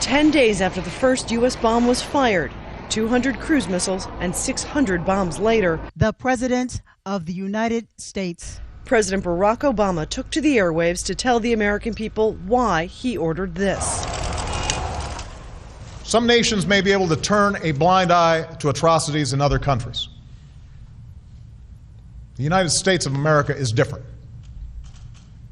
10 days after the first U.S. bomb was fired, 200 cruise missiles and 600 bombs later, the President of the United States, President Barack Obama, took to the airwaves to tell the American people why he ordered this. Some nations may be able to turn a blind eye to atrocities in other countries. The United States of America is different.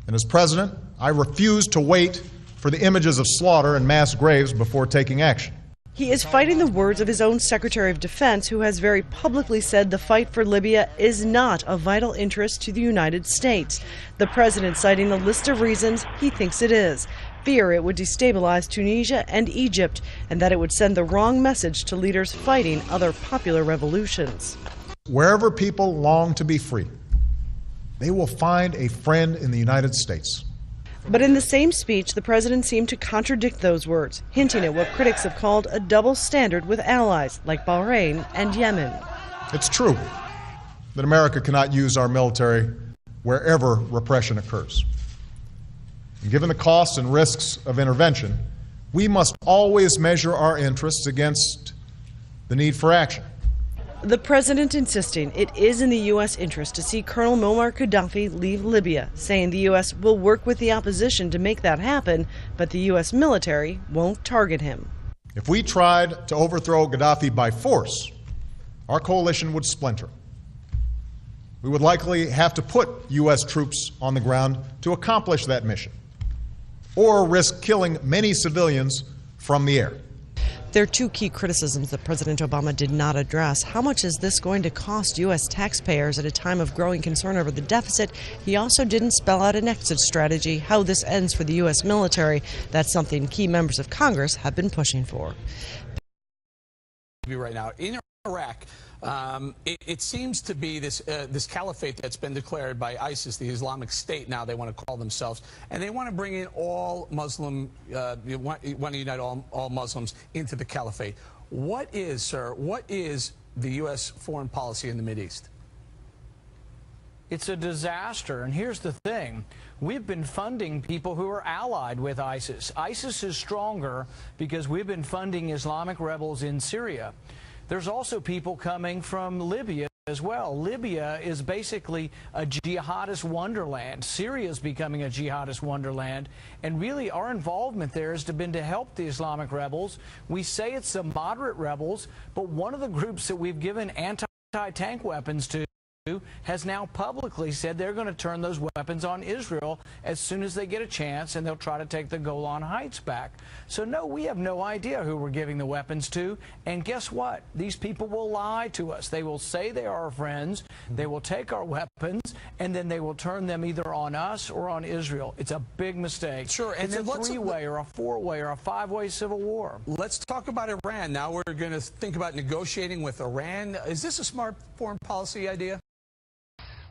And as president, I refuse to wait for the images of slaughter and mass graves before taking action. He is fighting the words of his own Secretary of Defense, who has very publicly said the fight for Libya is not of vital interest to the United States. The president citing the list of reasons he thinks it is. Fear it would destabilize Tunisia and Egypt, and that it would send the wrong message to leaders fighting other popular revolutions. Wherever people long to be free, they will find a friend in the United States. But in the same speech, the president seemed to contradict those words, hinting at what critics have called a double standard with allies like Bahrain and Yemen. It's true that America cannot use our military wherever repression occurs. And given the costs and risks of intervention, we must always measure our interests against the need for action. The president insisting it is in the U.S. interest to see Colonel Muammar Gaddafi leave Libya, saying the U.S. will work with the opposition to make that happen, but the U.S. military won't target him. If we tried to overthrow Gaddafi by force, our coalition would splinter. We would likely have to put U.S. troops on the ground to accomplish that mission, or risk killing many civilians from the air. There are two key criticisms that President Obama did not address. How much is this going to cost U.S. taxpayers at a time of growing concern over the deficit? He also didn't spell out an exit strategy, how this ends for the U.S. military. That's something key members of Congress have been pushing for. Right now, in Iraq, it seems to be this caliphate that's been declared by ISIS, the Islamic State, now they want to call themselves, and they want to bring in all Muslim, want to unite all Muslims into the caliphate. What is the U.S. foreign policy in the Mideast? It's a disaster, and here's the thing. We've been funding people who are allied with ISIS. ISIS is stronger because we've been funding Islamic rebels in Syria. There's also people coming from Libya as well. Libya is basically a jihadist wonderland. Syria is becoming a jihadist wonderland. And really, our involvement there has been to help the Islamic rebels. We say it's the moderate rebels, but one of the groups that we've given anti-tank weapons to has now publicly said they're going to turn those weapons on Israel as soon as they get a chance, and they'll try to take the Golan Heights back. So no, we have no idea who we're giving the weapons to, and guess what? These people will lie to us. They will say they are our friends, they will take our weapons, and then they will turn them either on us or on Israel. It's a big mistake. Sure, and it's a three-way or a four-way or a five-way civil war. Let's talk about Iran. Now we're going to think about negotiating with Iran. Is this a smart foreign policy idea?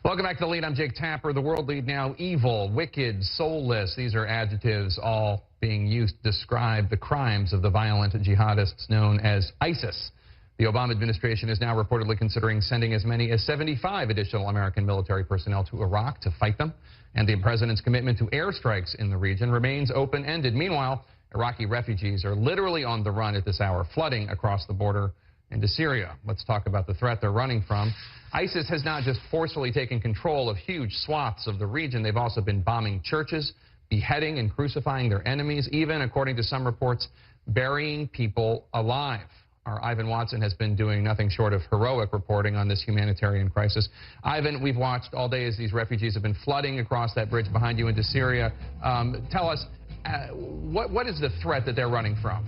Welcome back to The Lead. I'm Jake Tapper. The world lead now: evil, wicked, soulless. These are adjectives all being used to describe the crimes of the violent jihadists known as ISIS. The Obama administration is now reportedly considering sending as many as 75 additional American military personnel to Iraq to fight them. And the president's commitment to airstrikes in the region remains open-ended. Meanwhile, Iraqi refugees are literally on the run at this hour, flooding across the border into Syria. Let's talk about the threat they're running from. ISIS has not just forcefully taken control of huge swaths of the region, they've also been bombing churches, beheading and crucifying their enemies, even, according to some reports, burying people alive. Our Ivan Watson has been doing nothing short of heroic reporting on this humanitarian crisis. Ivan, we've watched all day as these refugees have been flooding across that bridge behind you into Syria. Tell us, what is the threat that they're running from?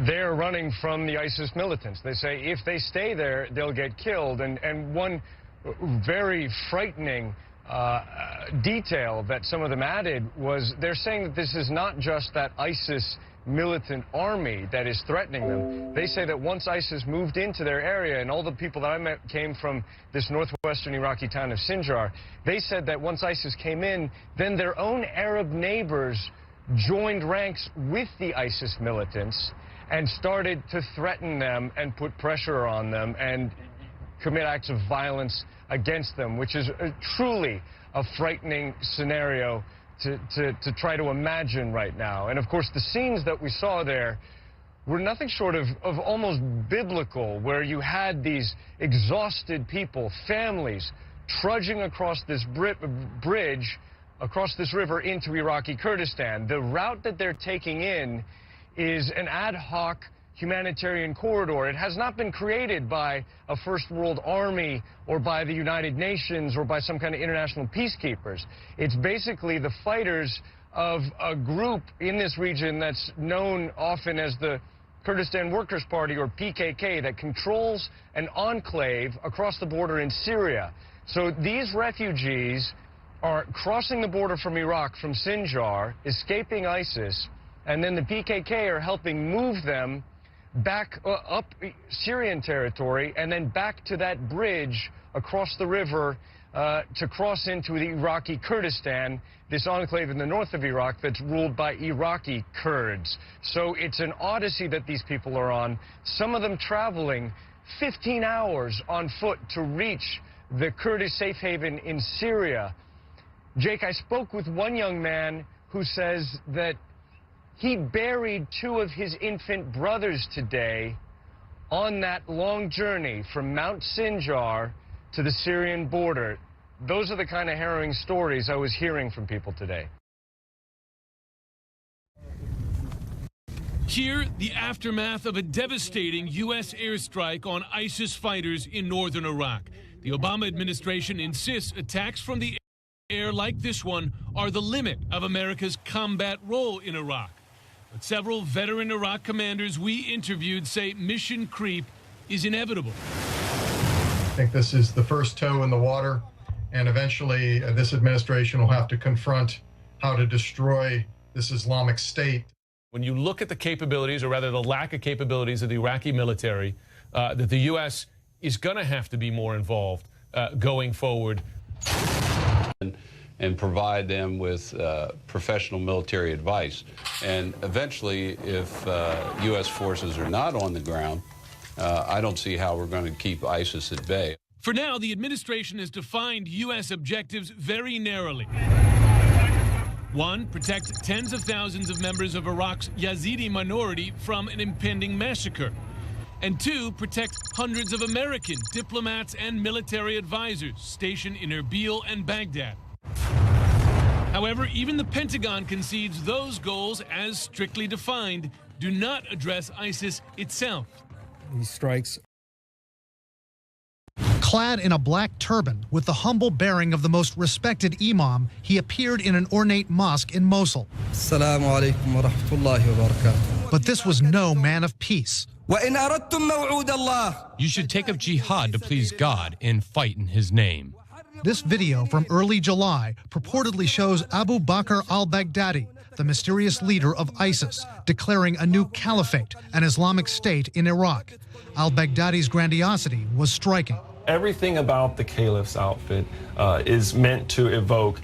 They're running from the ISIS militants. They say if they stay there, they'll get killed. And one very frightening detail that some of them added was they're saying that this is not just that ISIS militant army that is threatening them. They say that once ISIS moved into their area, and all the people that I met came from this northwestern Iraqi town of Sinjar, they said that once ISIS came in, then their own Arab neighbors joined ranks with the ISIS militants and started to threaten them and put pressure on them and commit acts of violence against them, which is truly a frightening scenario to try to imagine right now. And of course, the scenes that we saw there were nothing short of almost biblical, where you had these exhausted people, families, trudging across this bridge, across this river into Iraqi Kurdistan. The route that they're taking in is an ad hoc humanitarian corridor. It has not been created by a First World Army or by the United Nations or by some kind of international peacekeepers. It's basically the fighters of a group in this region that's known often as the Kurdistan Workers' Party, or PKK, that controls an enclave across the border in Syria. So these refugees are crossing the border from Iraq, from Sinjar, escaping ISIS, and then the PKK are helping move them back up Syrian territory and then back to that bridge across the river to cross into the Iraqi Kurdistan, this enclave in the north of Iraq that's ruled by Iraqi Kurds. So it's an odyssey that these people are on, some of them traveling 15 hours on foot to reach the Kurdish safe haven in Syria. Jake, I spoke with one young man who says that he buried 2 of his infant brothers today on that long journey from Mount Sinjar to the Syrian border. Those are the kind of harrowing stories I was hearing from people today. Here, the aftermath of a devastating U.S. airstrike on ISIS fighters in northern Iraq. The Obama administration insists attacks from the air like this one are the limit of America's combat role in Iraq. But several veteran Iraq commanders we interviewed say mission creep is inevitable. I think this is the first toe in the water, and eventually this administration will have to confront how to destroy this Islamic State. When you look at the capabilities, or rather the lack of capabilities of the Iraqi military, that the U.S. is going to have to be more involved going forward. And provide them with professional military advice. And eventually, if U.S. forces are not on the ground, I don't see how we're going to keep ISIS at bay. For now, the administration has defined U.S. objectives very narrowly. 1, protect tens of thousands of members of Iraq's Yazidi minority from an impending massacre. And 2, protect hundreds of American diplomats and military advisors stationed in Erbil and Baghdad. However, even the Pentagon concedes those goals, as strictly defined, do not address ISIS itself. These strikes. Clad in a black turban with the humble bearing of the most respected imam, he appeared in an ornate mosque in Mosul. Assalamu alaikum wa rahmatullahi wa barakatuh. But this was no man of peace. You should take up jihad to please God and fight in his name. This video from early July purportedly shows Abu Bakr al-Baghdadi, the mysterious leader of ISIS, declaring a new caliphate, an Islamic State in Iraq. Al-Baghdadi's grandiosity was striking. Everything about the caliph's outfit is meant to evoke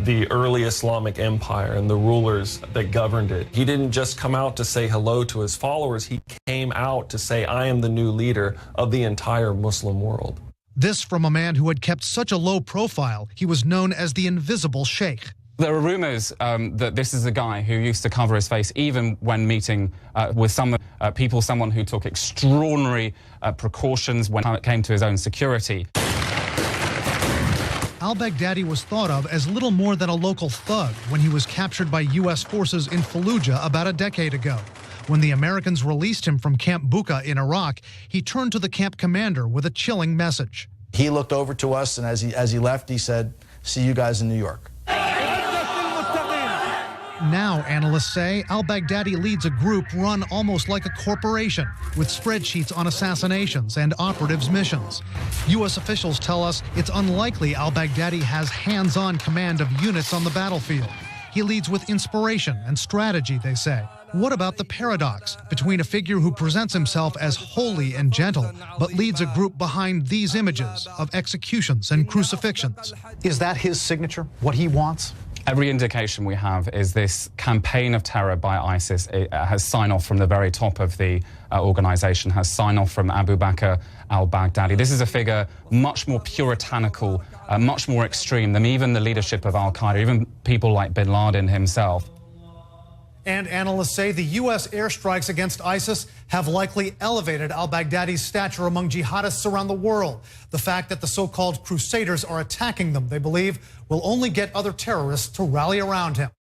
the early Islamic empire and the rulers that governed it. He didn't just come out to say hello to his followers, he came out to say, I am the new leader of the entire Muslim world. This from a man who had kept such a low profile, he was known as the Invisible Sheikh. There are rumors that this is a guy who used to cover his face even when meeting with some people, someone who took extraordinary precautions when it came to his own security. Al-Baghdadi was thought of as little more than a local thug when he was captured by U.S. forces in Fallujah about a decade ago. When the Americans released him from Camp Bucca in Iraq, he turned to the camp commander with a chilling message. He looked over to us, and as he left, he said, "See you guys in New York." Now, analysts say, al-Baghdadi leads a group run almost like a corporation, with spreadsheets on assassinations and operatives' missions. U.S. officials tell us it's unlikely al-Baghdadi has hands-on command of units on the battlefield. He leads with inspiration and strategy, they say. What about the paradox between a figure who presents himself as holy and gentle, but leads a group behind these images of executions and crucifixions? Is that his signature, what he wants? Every indication we have is this campaign of terror by ISIS. It has sign-off from the very top of the organization, has sign-off from Abu Bakr al-Baghdadi. This is a figure much more puritanical, much more extreme than even the leadership of Al-Qaeda, even people like bin Laden himself. And analysts say the U.S. airstrikes against ISIS have likely elevated al-Baghdadi's stature among jihadists around the world. The fact that the so-called crusaders are attacking them, they believe, will only get other terrorists to rally around him.